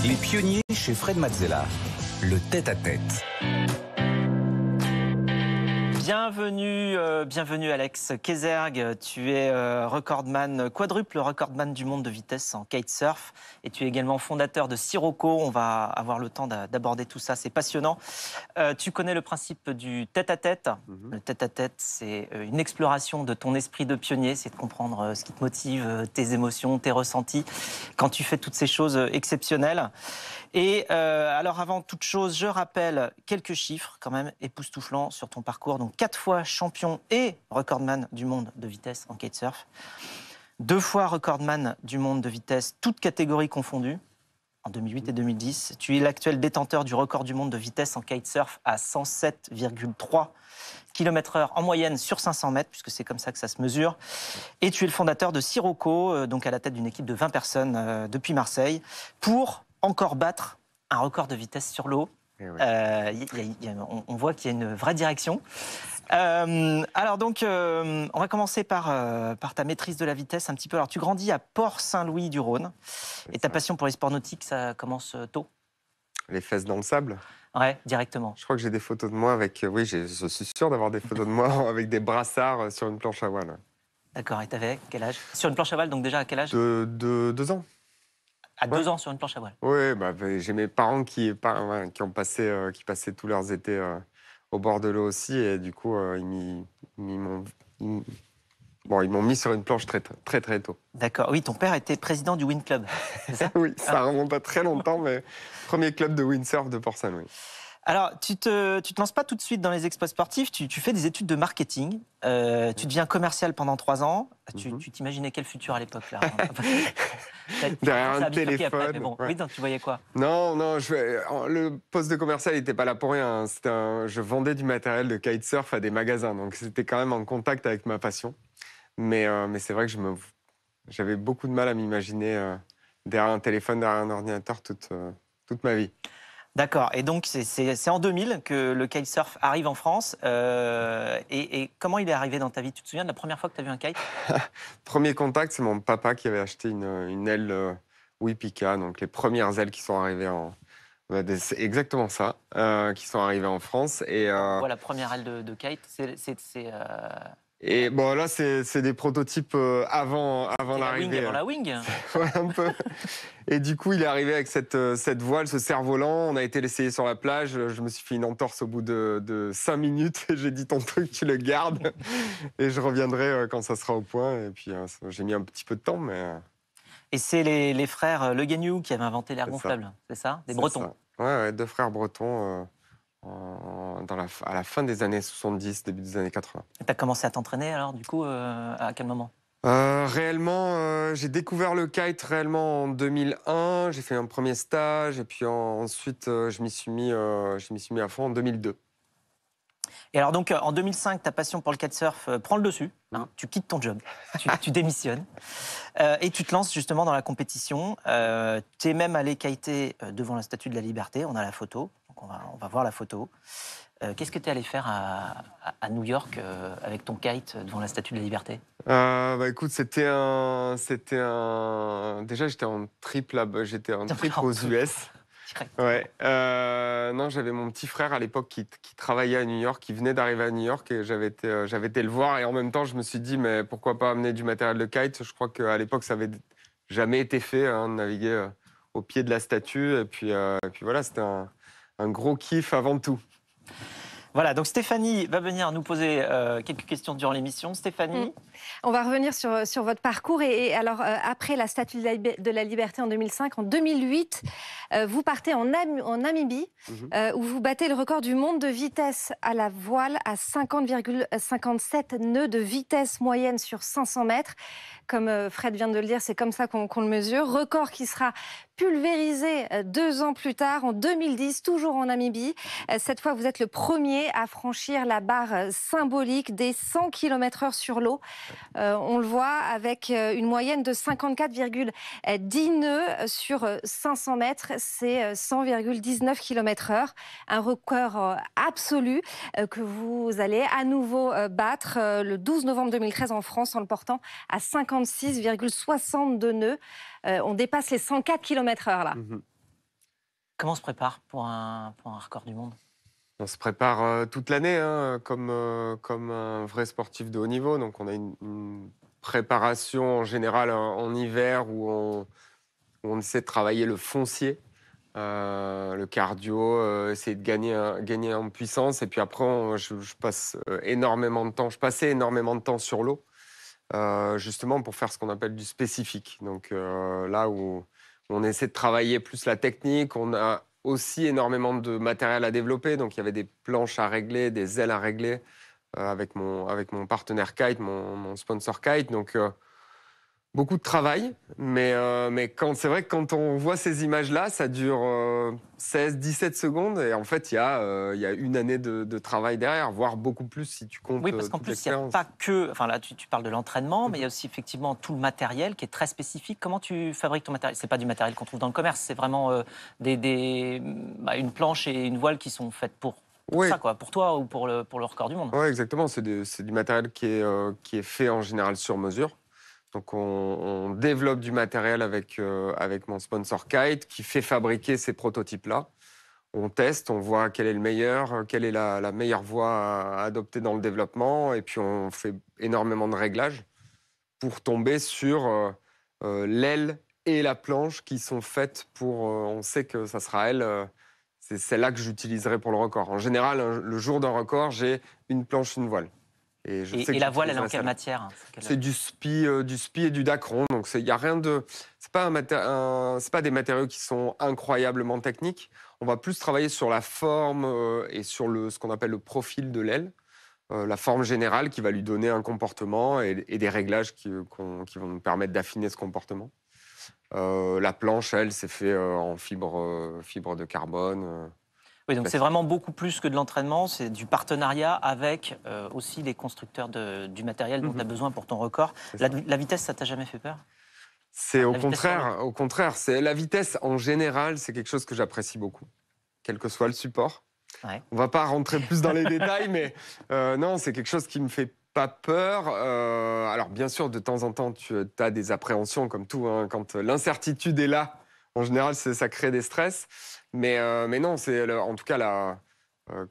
Les pionniers chez Fred Mazzella. Le tête-à-tête. Bienvenue Alex Kézergue, tu es quadruple recordman du monde de vitesse en kitesurf et tu es également fondateur de Sirocco. On va avoir le temps d'aborder tout ça, c'est passionnant. Tu connais le principe du tête-à-tête. Le tête-à-tête, c'est une exploration de ton esprit de pionnier, c'est de comprendre ce qui te motive, tes émotions, tes ressentis, quand tu fais toutes ces choses exceptionnelles. Et alors avant toute chose, je rappelle quelques chiffres quand même époustouflants sur ton parcours. Donc 4 fois champion et recordman du monde de vitesse en kitesurf. 2 fois recordman du monde de vitesse, toutes catégories confondues, en 2008 et 2010. Tu es l'actuel détenteur du record du monde de vitesse en kitesurf à 107,3 km/h en moyenne sur 500 mètres, puisque c'est comme ça que ça se mesure. Et tu es le fondateur de Sirocco, donc à la tête d'une équipe de 20 personnes depuis Marseille, pour encore battre un record de vitesse sur l'eau. On voit qu'il y a une vraie direction. Alors donc, on va commencer par ta maîtrise de la vitesse un petit peu. Alors tu grandis à Port-Saint-Louis-du-Rhône et ta passion pour les sports nautiques, ça commence tôt. Les fesses dans le sable? Ouais, directement. Je crois que j'ai des photos de moi avec... oui, je suis sûr d'avoir des photos de moi avec des brassards sur une planche à voile. D'accord, et t'avais quel âge? Sur une planche à voile, donc déjà à quel âge? De 2 ans. À 2 ans sur une planche à voile. Oui, j'ai mes parents qui passaient tous leurs étés au bord de l'eau aussi, et du coup, ils m'ont mis sur une planche très tôt. D'accord. Oui, ton père était président du Wind Club, c'est ça? Oui, ça remonte à très longtemps, mais premier club de windsurf de Port-Saint-Louis. Alors, tu te lances pas tout de suite dans les exploits sportifs, tu fais des études de marketing, tu deviens commercial pendant 3 ans. Tu t'imaginais quel futur à l'époque là? Derrière un téléphone. Après, mais bon, ouais. Oui, donc, tu voyais quoi? Non, le poste de commercial n'était pas là pour rien. Je vendais du matériel de kitesurf à des magasins, donc c'était quand même en contact avec ma passion. Mais c'est vrai que j'avais beaucoup de mal à m'imaginer derrière un téléphone, derrière un ordinateur toute ma vie. D'accord, et donc c'est en 2000 que le kitesurf arrive en France. Et comment il est arrivé dans ta vie? Tu te souviens de la première fois que tu as vu un kite? Premier contact, c'est mon papa qui avait acheté une aile Wipika, donc les premières ailes qui sont arrivées c'est exactement ça, qui sont arrivées en France. Et la première aile de kite, Et bon, là, c'est des prototypes avant l'arrivée. Avant la wing. Ouais, un peu. Et du coup, il est arrivé avec cette voile, ce cerf-volant. On a été l'essayer sur la plage. Je me suis fait une entorse au bout de 5 minutes. Et j'ai dit, ton truc, tu le gardes. Et je reviendrai quand ça sera au point. Et puis, j'ai mis un petit peu de temps, mais... Et c'est les frères Le Gagnou qui avaient inventé l'air gonflable, c'est ça? Des Bretons. Ça. Ouais, 2 frères bretons. À la fin des années 70, début des années 80. Et tu as commencé à t'entraîner alors, du coup, à quel moment? Réellement, j'ai découvert le kite réellement en 2001. J'ai fait un premier stage et puis ensuite, je m'y suis mis à fond en 2002. Et alors donc, en 2005, ta passion pour le kitesurf prend le dessus. Tu quittes ton job, tu démissionnes et tu te lances justement dans la compétition. Tu es même allé kiter devant la Statue de la Liberté. On a la photo. On va voir la photo. Qu'est-ce que tu es allé faire à New York avec ton kite devant la Statue de la Liberté? Écoute, déjà, j'étais en trip là-bas. J'étais en trip aux US. Ouais. Non, j'avais mon petit frère à l'époque qui travaillait à New York, qui venait d'arriver à New York, et j'avais été le voir. Et en même temps, je me suis dit, mais pourquoi pas amener du matériel de kite? Je crois qu'à l'époque, ça avait jamais été fait, de naviguer au pied de la statue. Et puis voilà, c'était un gros kiff avant tout. Voilà, donc Stéphanie va venir nous poser quelques questions durant l'émission. Stéphanie? On va revenir sur votre parcours. Et alors, après la Statue de la Liberté en 2005, en 2008, vous partez en Namibie, où vous battez le record du monde de vitesse à la voile à 50,57 nœuds de vitesse moyenne sur 500 mètres. Comme Fred vient de le dire, c'est comme ça qu'on le mesure. Record qui sera pulvérisé 2 ans plus tard, en 2010, toujours en Namibie. Cette fois, vous êtes le premier à franchir la barre symbolique des 100 km/h sur l'eau. On le voit avec une moyenne de 54,10 nœuds sur 500 mètres. C'est 100,19 km/h. Un record absolu que vous allez à nouveau battre le 12 novembre 2013 en France en le portant à 56,62 nœuds. On dépasse les 104 km/h là. Comment on se prépare pour un record du monde? On se prépare toute l'année, hein, comme un vrai sportif de haut niveau. Donc, on a une préparation en général en hiver où on essaie de travailler le foncier, le cardio, essayer de gagner en puissance. Et puis après, je passe énormément de temps. Je passais énormément de temps sur l'eau, justement pour faire ce qu'on appelle du spécifique. Donc là où on essaie de travailler plus la technique, on a aussi énormément de matériel à développer. Donc il y avait des planches à régler, des ailes à régler avec mon partenaire Kite, mon sponsor Kite. Donc beaucoup de travail, mais c'est vrai que quand on voit ces images-là, ça dure 16-17 secondes, et en fait, il y a une année de travail derrière, voire beaucoup plus si tu comptes. Oui, parce qu'en toute plus, il n'y a l'expérience. pas que... Enfin là, tu parles de l'entraînement, mais il y a aussi effectivement tout le matériel qui est très spécifique. Comment tu fabriques ton matériel? C'est pas du matériel qu'on trouve dans le commerce, c'est vraiment une planche et une voile qui sont faites pour Oui. ça, quoi, pour toi ou pour le record du monde. Ouais, exactement. C'est du matériel qui est fait en général sur mesure. Donc, on développe du matériel avec mon sponsor Kite qui fait fabriquer ces prototypes-là. On teste, on voit quel est le meilleur, quelle est la meilleure voie à adopter dans le développement. Et puis, on fait énormément de réglages pour tomber sur l'aile et la planche qui sont faites pour... on sait que ça sera elle, c'est celle-là que j'utiliserai pour le record. En général, le jour d'un record, j'ai une planche, une voile. Et la voile, elle est en quelle celle-là. matière? C'est du spi et du dacron. Donc, il y a rien de... C'est pas, c'est pas des matériaux qui sont incroyablement techniques. On va plus travailler sur la forme et sur ce qu'on appelle le profil de l'aile. La forme générale qui va lui donner un comportement et des réglages qui vont nous permettre d'affiner ce comportement. La planche, elle, c'est fait en fibre de carbone. Oui, donc c'est vraiment beaucoup plus que de l'entraînement, c'est du partenariat avec aussi les constructeurs du matériel dont tu as besoin pour ton record. La vitesse, ça t'a jamais fait peur? C'est au contraire. C'est la vitesse en général, c'est quelque chose que j'apprécie beaucoup, quel que soit le support. Ouais. On va pas rentrer plus dans les détails, mais non, c'est quelque chose qui me fait pas peur. Alors bien sûr, de temps en temps, tu as des appréhensions comme tout, hein, quand l'incertitude est là. En général, ça crée des stress. Mais non, en tout cas, là,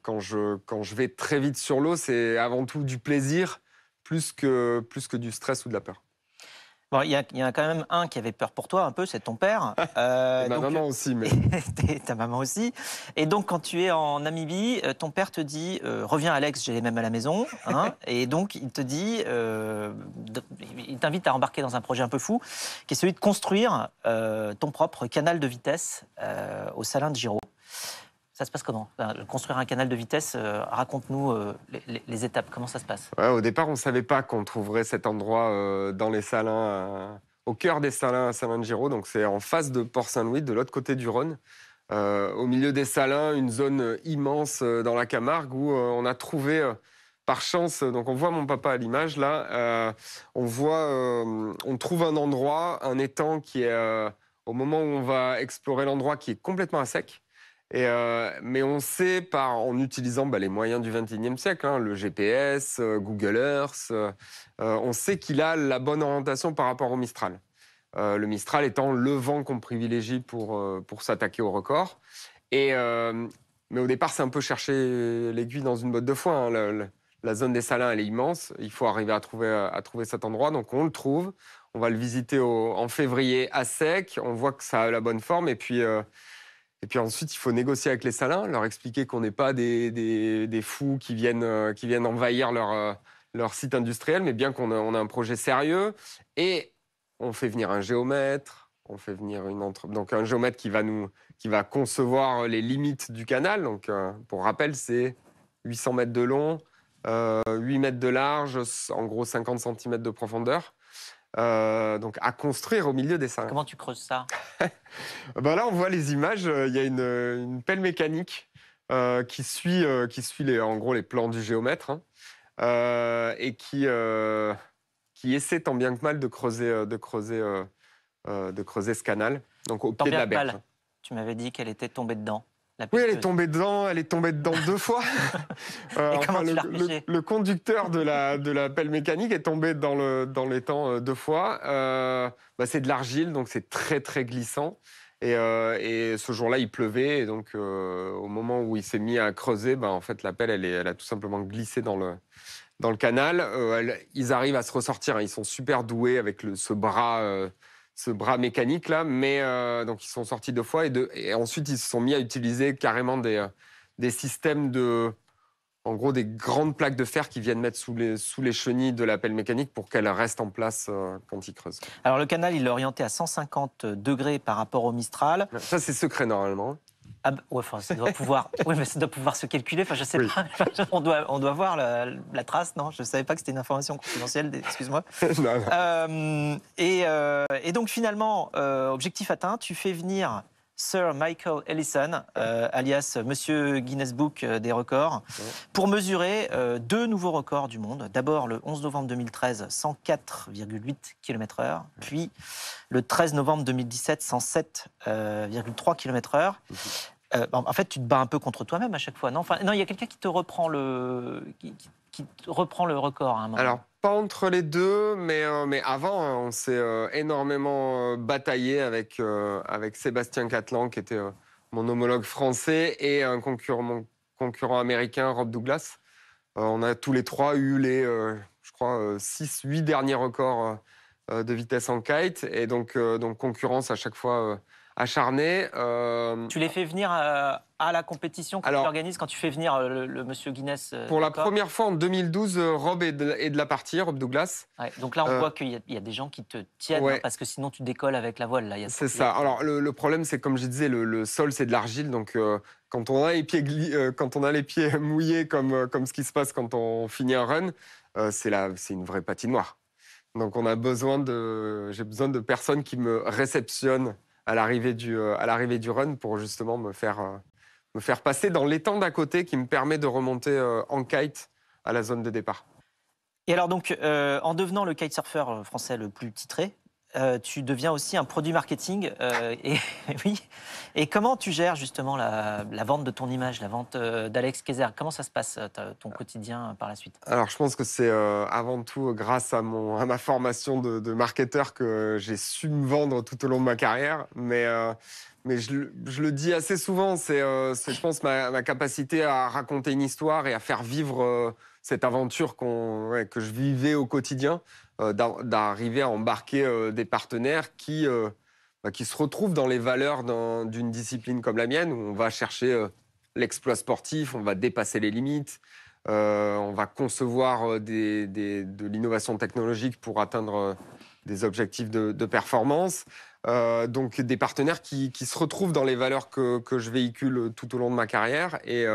quand je vais très vite sur l'eau, c'est avant tout du plaisir plus que du stress ou de la peur. Bon, il y en a quand même un qui avait peur pour toi un peu, c'est ton père. Ma maman aussi. Mais... ta maman aussi. Et donc, quand tu es en Namibie, ton père te dit reviens Alex, j'ai les mêmes à la maison. Hein, et donc, il te dit, il t'invite à embarquer dans un projet un peu fou, qui est celui de construire ton propre canal de vitesse au Salin de Giro. Ça se passe comment? Construire un canal de vitesse, raconte-nous les étapes, comment ça se passe? Ouais, au départ, on ne savait pas qu'on trouverait cet endroit dans les Salins, au cœur des Salins à Salin de Giro. Donc c'est en face de Port-Saint-Louis, de l'autre côté du Rhône. Au milieu des Salins, une zone immense dans la Camargue où on a trouvé... par chance, donc on voit mon papa à l'image là, on trouve un endroit, un étang qui est, au moment où on va explorer l'endroit, qui est complètement à sec. Mais on sait, en utilisant les moyens du XXIe siècle, hein, le GPS, Google Earth, on sait qu'il a la bonne orientation par rapport au Mistral. Le Mistral étant le vent qu'on privilégie pour s'attaquer au record. Mais au départ, c'est un peu chercher l'aiguille dans une botte de foin. Hein. La zone des Salins, elle est immense. Il faut arriver à trouver cet endroit. Donc, on le trouve. On va le visiter en février à sec. On voit que ça a la bonne forme. Et puis ensuite, il faut négocier avec les Salins, leur expliquer qu'on n'est pas des fous qui viennent envahir leur site industriel, mais bien qu'on a un projet sérieux. Et on fait venir un géomètre, on fait venir donc un géomètre qui va concevoir les limites du canal. Donc, pour rappel, c'est 800 mètres de long, 8 mètres de large, en gros 50 cm de profondeur. Donc à construire au milieu des Salins. Comment tu creuses ça? Là, on voit les images. Il y a une pelle mécanique qui suit en gros les plans du géomètre, hein, et qui essaie tant bien que mal de creuser ce canal. Donc au pied de la berge. Tu m'avais dit qu'elle était tombée dedans. Oui, elle est tombée dedans 2 fois. Le conducteur de la pelle mécanique est tombé dans l'étang 2 fois. C'est de l'argile, donc c'est très très glissant. Et ce jour-là, il pleuvait. Et donc, au moment où il s'est mis à creuser, en fait, la pelle, elle a tout simplement glissé dans le canal. Ils arrivent à se ressortir. Hein. Ils sont super doués avec ce bras mécanique là, mais donc ils sont sortis 2 fois et ensuite ils se sont mis à utiliser carrément des systèmes en gros des grandes plaques de fer qui viennent mettre sous les chenilles de la pelle mécanique pour qu'elle reste en place quand ils creusent. Alors le canal, il est orienté à 150 degrés par rapport au Mistral. Ça c'est secret normalement. Ah bah, ouais, ça doit pouvoir. Oui, mais ça doit pouvoir se calculer. Enfin, je sais pas. On doit voir la trace. Non, je savais pas que c'était une information confidentielle. Excuse-moi. Non. Et donc finalement, objectif atteint. Tu fais venir Sir Michael Ellison, alias Monsieur Guinness Book des records, pour mesurer 2 nouveaux records du monde. D'abord le 11 novembre 2013, 104,8 km/h, puis le 13 novembre 2017, 107,3 km/h. En fait, tu te bats un peu contre toi-même à chaque fois, non? Enfin, non, il y a quelqu'un qui te reprend qui reprend le record à un moment. Alors, pas entre les deux, mais avant, on s'est énormément bataillé avec Sébastien Catlan, qui était mon homologue français, et mon concurrent américain, Rob Douglas. On a tous les 3 eu je crois, 6-8 derniers records de vitesse en kite, et donc concurrence à chaque fois acharnée. Tu les fais venir à la compétition que tu organises quand tu fais venir le monsieur Guinness Pour la première fois en 2012, Rob est de la partie, Rob Douglas. Ouais, donc là, on voit qu'il y a des gens qui te tiennent, hein, parce que sinon tu décolles avec la voile. Là, c'est ça. Alors le problème, c'est comme je disais, le sol, c'est de l'argile. Donc quand on a les pieds mouillés comme ce qui se passe quand on finit un run, c'est une vraie patinoire. Donc j'ai besoin de personnes qui me réceptionnent à l'arrivée du run pour justement me faire passer dans l'étang d'à côté qui me permet de remonter en kite à la zone de départ. Et alors donc, en devenant le kitesurfer français le plus titré, tu deviens aussi un produit marketing. Oui. Et comment tu gères justement la vente de ton image, la vente d'Alex Kayser? Comment ça se passe, ton quotidien par la suite? Alors je pense que c'est avant tout grâce à ma formation de marketeur que j'ai su me vendre tout au long de ma carrière. Mais je le dis assez souvent, c'est je pense ma capacité à raconter une histoire et à faire vivre cette aventure que je vivais au quotidien, d'arriver à embarquer des partenaires qui se retrouvent dans les valeurs d'une discipline comme la mienne, où on va chercher l'exploit sportif, on va dépasser les limites, on va concevoir de l'innovation technologique pour atteindre des objectifs de performance. Donc des partenaires qui se retrouvent dans les valeurs que je véhicule tout au long de ma carrière. Et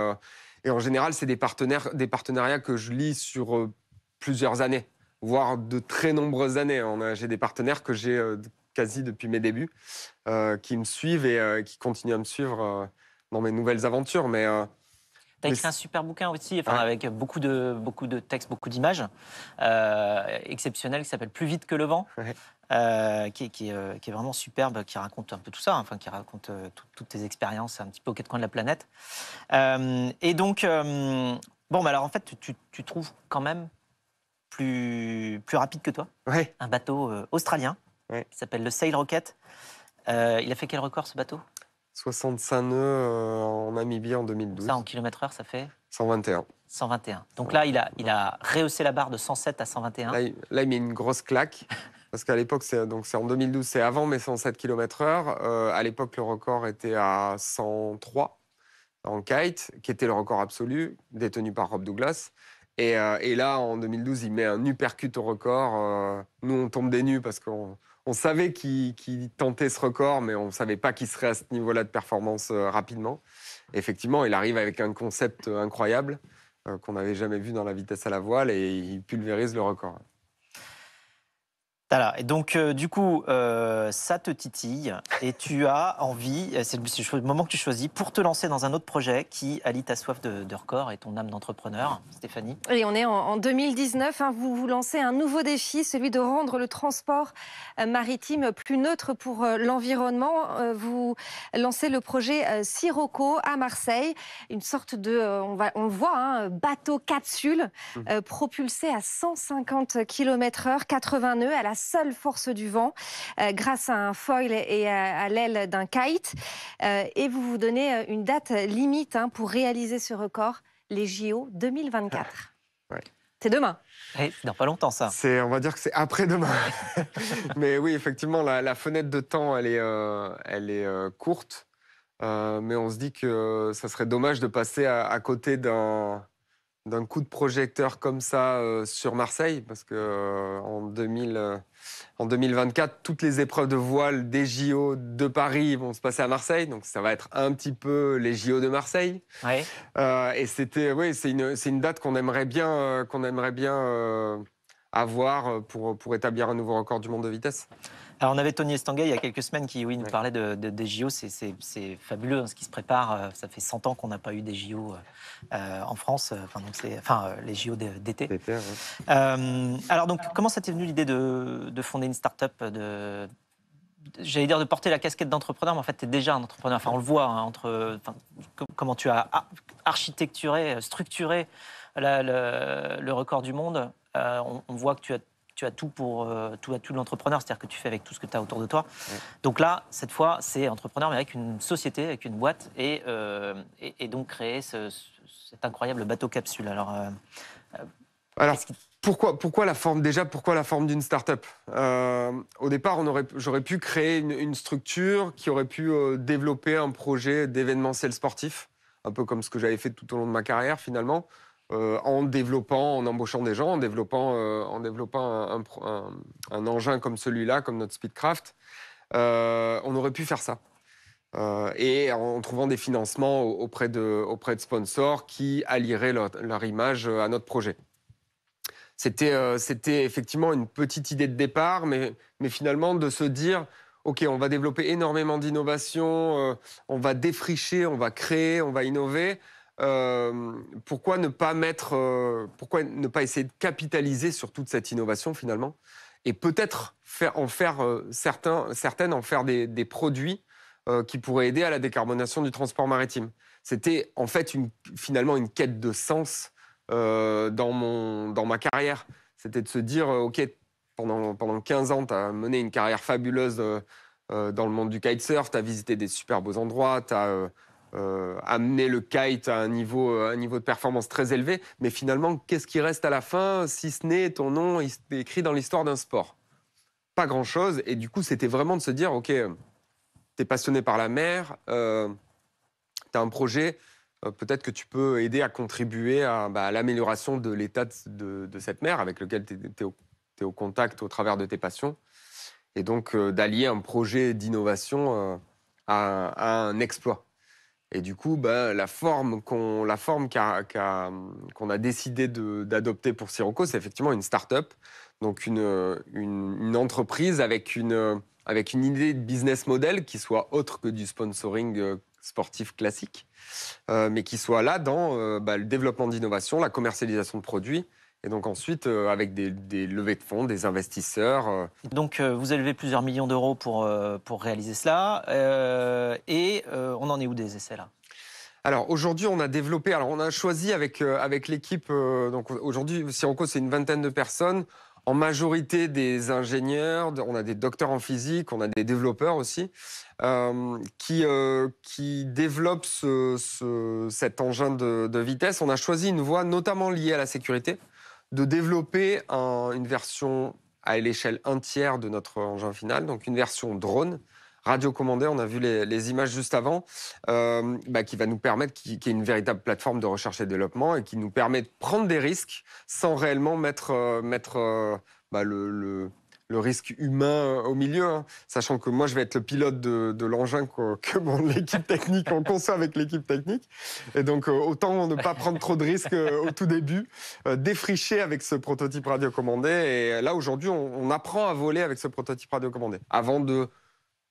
en général, c'est des partenariats que je lis sur plusieurs années, voire de très nombreuses années. J'ai des partenaires que j'ai quasi depuis mes débuts, qui me suivent et qui continuent à me suivre dans mes nouvelles aventures. Tu as écrit un super bouquin aussi, avec beaucoup de textes, beaucoup d'images, exceptionnel, qui s'appelle Plus vite que le vent, qui est vraiment superbe, qui raconte un peu tout ça, qui raconte toutes tes expériences un petit peu aux 4 coins de la planète. Et donc, alors en fait, tu trouves quand même plus rapide que toi, un bateau australien qui s'appelle le Sail Rocket. Il a fait quel record, ce bateau? 65 nœuds en Namibie en 2012. Ça, en kilomètres-heure, ça fait 121. 121. Donc là, il a rehaussé la barre de 107 à 121. Là, il met une grosse claque. Parce qu'à l'époque, c'est en 2012, c'est avant mes 107 km/h. À l'époque, le record était à 103 en kite, qui était le record absolu, détenu par Rob Douglas. Et là, en 2012, il met un uppercut au record. Nous, on tombe des nues parce qu'on savait qu'il tentait ce record, mais on ne savait pas qu'il serait à ce niveau-là de performance rapidement. Et effectivement, il arrive avec un concept incroyable qu'on n'avait jamais vu dans la vitesse à la voile, et il pulvérise le record. Voilà. Et donc, du coup, ça te titille et tu as envie, c'est le moment que tu choisis, pour te lancer dans un autre projet qui allie ta soif de record et ton âme d'entrepreneur. Stéphanie? Et on est en 2019, vous vous lancez un nouveau défi, celui de rendre le transport maritime plus neutre pour l'environnement. Vous lancez le projet Sirocco à Marseille, une sorte de, on le voit, bateau capsule propulsé à 150 km/h, 80 nœuds à la seule force du vent grâce à un foil et à l'aile d'un kite. Et vous vous donnez une date limite pour réaliser ce record, les JO 2024. Ouais. C'est demain. C'est dans pas longtemps, ça. On va dire que c'est après-demain. Mais oui, effectivement, la fenêtre de temps, elle est courte. Mais on se dit que ça serait dommage de passer à côté d'un coup de projecteur comme ça sur Marseille, parce que en 2024, toutes les épreuves de voile des JO de Paris vont se passer à Marseille, donc ça va être un petit peu les JO de Marseille. Ouais. Et c'est une date qu'on aimerait bien, avoir pour établir un nouveau record du monde de vitesse. Alors, on avait Tony Estanguet il y a quelques semaines qui nous parlait des JO. C'est fabuleux ce qui se prépare. Ça fait 100 ans qu'on n'a pas eu des JO en France. Les JO d'été. Alors, donc, comment ça t'est venu l'idée de fonder une start-up j'allais dire de porter la casquette d'entrepreneur, mais en fait, tu es déjà un entrepreneur. Enfin, on le voit, comment tu as architecturé, structuré le record du monde. On voit que tu as tout pour tout l'entrepreneur, c'est-à-dire que tu fais avec tout ce que tu as autour de toi. Ouais. Donc là, cette fois, c'est entrepreneur, mais avec une société, avec une boîte, et donc créer cet incroyable bateau capsule. Alors pourquoi la forme d'une start-up ? Au départ, j'aurais pu créer une structure qui aurait pu développer un projet d'événementiel sportif, un peu comme ce que j'avais fait tout au long de ma carrière finalement. En embauchant des gens, en développant un engin comme celui-là, comme notre Speedcraft. On aurait pu faire ça. Et en trouvant des financements auprès de sponsors qui allieraient leur image à notre projet. C'était effectivement une petite idée de départ, mais finalement de se dire OK, on va développer énormément d'innovation, on va défricher, on va créer, on va innover. Pourquoi ne pas essayer de capitaliser sur toute cette innovation finalement, et peut-être certaines en faire des produits qui pourraient aider à la décarbonation du transport maritime. C'était en fait finalement une quête de sens dans ma carrière. C'était de se dire OK, pendant 15 ans, tu as mené une carrière fabuleuse dans le monde du kitesurf, tu as visité des super beaux endroits, tu as amener le kite à un niveau de performance très élevé, mais finalement, qu'est-ce qui reste à la fin, si ce n'est ton nom écrit dans l'histoire d'un sport ? Pas grand-chose, et du coup, c'était vraiment de se dire, OK, t'es passionné par la mer, t'as un projet, peut-être que tu peux aider à contribuer à l'amélioration de l'état de cette mer avec lequel t'es au contact au travers de tes passions, et donc d'allier un projet d'innovation à un exploit. Et du coup, la forme qu'on a décidé d'adopter pour Sirocco, c'est effectivement une start-up, donc une entreprise avec une idée de business model qui soit autre que du sponsoring sportif classique, mais qui soit là dans le développement d'innovation, la commercialisation de produits, et donc ensuite avec des levées de fonds, des investisseurs. Donc vous avez levé plusieurs millions d'euros pour réaliser cela, et on en est où des essais là ? Alors aujourd'hui, on a choisi avec l'équipe, donc aujourd'hui Sirocco c'est une vingtaine de personnes, en majorité des ingénieurs, on a des docteurs en physique, on a des développeurs aussi, qui développent cet engin de vitesse. On a choisi une voie notamment liée à la sécurité, de développer une version à l'échelle 1/3 de notre engin final, donc une version drone, radiocommandée, on a vu les images juste avant, qui va nous permettre, qui est une véritable plateforme de recherche et développement, et qui nous permet de prendre des risques sans réellement mettre le risque humain au milieu, hein. Sachant que moi, je vais être le pilote de l'engin que l'équipe technique, on conçoit avec l'équipe technique. Et donc, autant ne pas prendre trop de risques au tout début, défricher avec ce prototype radiocommandé. Et là, aujourd'hui, on apprend à voler avec ce prototype radiocommandé, avant de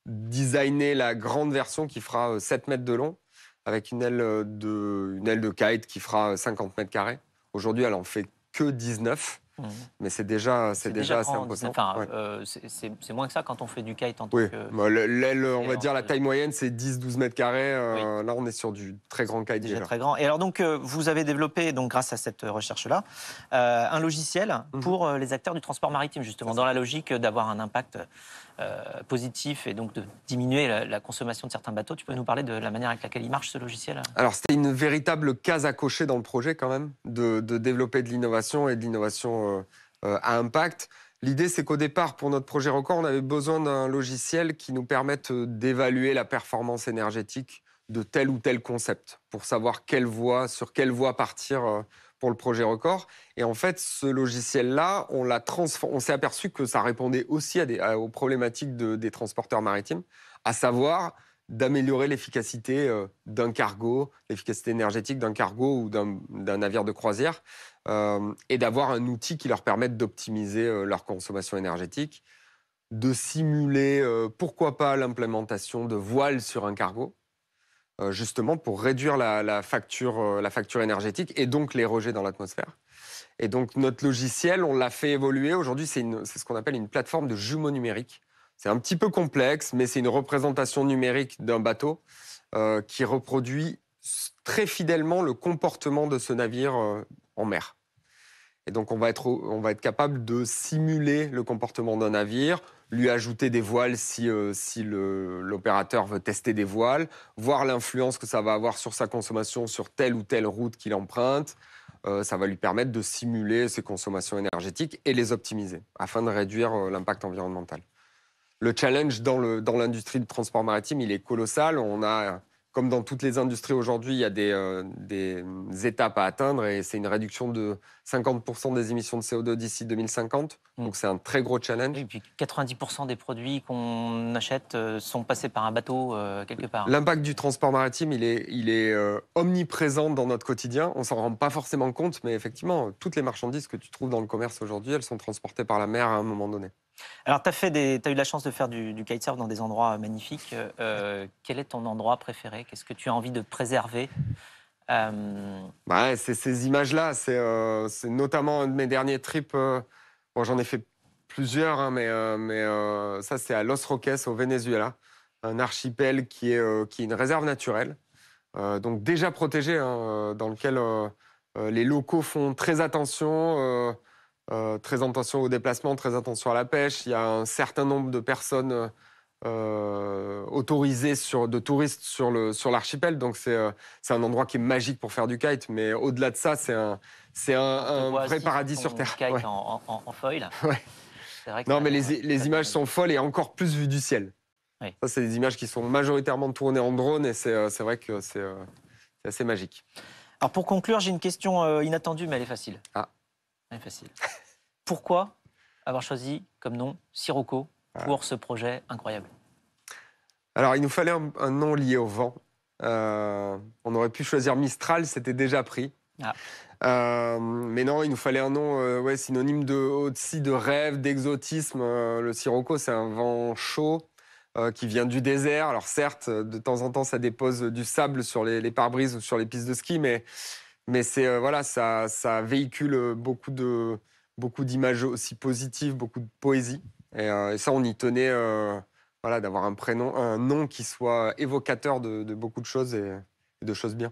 designer la grande version qui fera 7 mètres de long, avec une aile de kite qui fera 50 mètres carrés. Aujourd'hui, elle en fait que 19. Mais c'est déjà assez imposant. Enfin, c'est moins que ça quand on fait du kite en tant que... L'aile, on va dire la taille moyenne, c'est 10-12 mètres carrés. Là, on est sur du très grand kite déjà. Très grand. Et alors donc, vous avez développé, donc, grâce à cette recherche-là, un logiciel pour les acteurs du transport maritime, justement, dans la logique d'avoir un impact positif et donc de diminuer la consommation de certains bateaux. Tu peux nous parler de la manière avec laquelle il marche, ce logiciel? Alors, c'était une véritable case à cocher dans le projet, quand même, de développer de l'innovation et de l'innovation à impact. L'idée, c'est qu'au départ, pour notre projet record, on avait besoin d'un logiciel qui nous permette d'évaluer la performance énergétique de tel ou tel concept, pour savoir sur quelle voie partir pour le projet record. Et en fait, ce logiciel-là, on s'est aperçu que ça répondait aussi aux problématiques des transporteurs maritimes, à savoir d'améliorer l'efficacité d'un cargo, l'efficacité énergétique d'un cargo ou d'un navire de croisière, et d'avoir un outil qui leur permette d'optimiser leur consommation énergétique, de simuler, pourquoi pas, l'implémentation de voiles sur un cargo, justement pour réduire la facture énergétique et donc les rejets dans l'atmosphère. Et donc notre logiciel, on l'a fait évoluer. Aujourd'hui, c'est ce qu'on appelle une plateforme de jumeaux numériques. C'est un petit peu complexe, mais c'est une représentation numérique d'un bateau qui reproduit très fidèlement le comportement de ce navire en mer. Et donc on va être capable de simuler le comportement d'un navire, lui ajouter des voiles si l'opérateur veut tester des voiles, voir l'influence que ça va avoir sur sa consommation sur telle ou telle route qu'il emprunte. Ça va lui permettre de simuler ses consommations énergétiques et les optimiser afin de réduire l'impact environnemental. Le challenge dans l'industrie du transport maritime, il est colossal. On a, comme dans toutes les industries aujourd'hui, il y a des étapes à atteindre et c'est une réduction de 50% des émissions de CO2 d'ici 2050. Donc c'est un très gros challenge. Et puis 90% des produits qu'on achète sont passés par un bateau quelque part. L'impact du transport maritime, il est omniprésent dans notre quotidien. On ne s'en rend pas forcément compte, mais effectivement, toutes les marchandises que tu trouves dans le commerce aujourd'hui, elles sont transportées par la mer à un moment donné. Alors, tu as eu la chance de faire du kitesurf dans des endroits magnifiques. Quel est ton endroit préféré? Qu'est-ce que tu as envie de préserver? C'est ces images-là. C'est notamment un de mes derniers trips. J'en ai fait plusieurs, hein, mais ça, c'est à Los Roques, au Venezuela. Un archipel qui est une réserve naturelle, donc déjà protégée, hein, dans lequel les locaux font très attention. Très attention au déplacement, très attention à la pêche. Il y a un certain nombre de personnes autorisées de touristes sur l'archipel. Donc c'est un endroit qui est magique pour faire du kite. Mais au-delà de ça, c'est un vrai paradis sur Terre. Kite en foil. Ouais. Vrai que non, mais les images sont folles et encore plus vues du ciel. Oui. Ça, c'est des images qui sont majoritairement tournées en drone et c'est vrai que c'est assez magique. Alors pour conclure, j'ai une question inattendue, mais elle est facile. Facile. Pourquoi avoir choisi comme nom Sirocco pour ce projet incroyable? Alors, il nous fallait un nom lié au vent. On aurait pu choisir Mistral, c'était déjà pris. Mais non, il nous fallait un nom synonyme aussi de rêve, d'exotisme. Le Sirocco, c'est un vent chaud qui vient du désert. Alors certes, de temps en temps, ça dépose du sable sur les pare-brises ou sur les pistes de ski, mais ça véhicule beaucoup d'images aussi positives, beaucoup de poésie. Et ça, on y tenait d'avoir un nom qui soit évocateur de beaucoup de choses et de choses bien.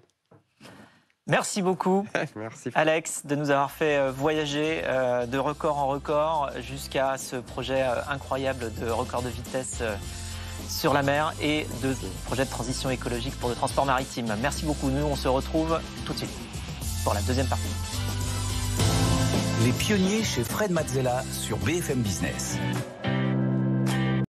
Merci beaucoup, Merci. Alex, de nous avoir fait voyager de record en record jusqu'à ce projet incroyable de record de vitesse sur la mer et de projet de transition écologique pour le transport maritime. Merci beaucoup. Nous, on se retrouve tout de suite pour la deuxième partie. Les pionniers chez Fred Mazzella sur BFM Business.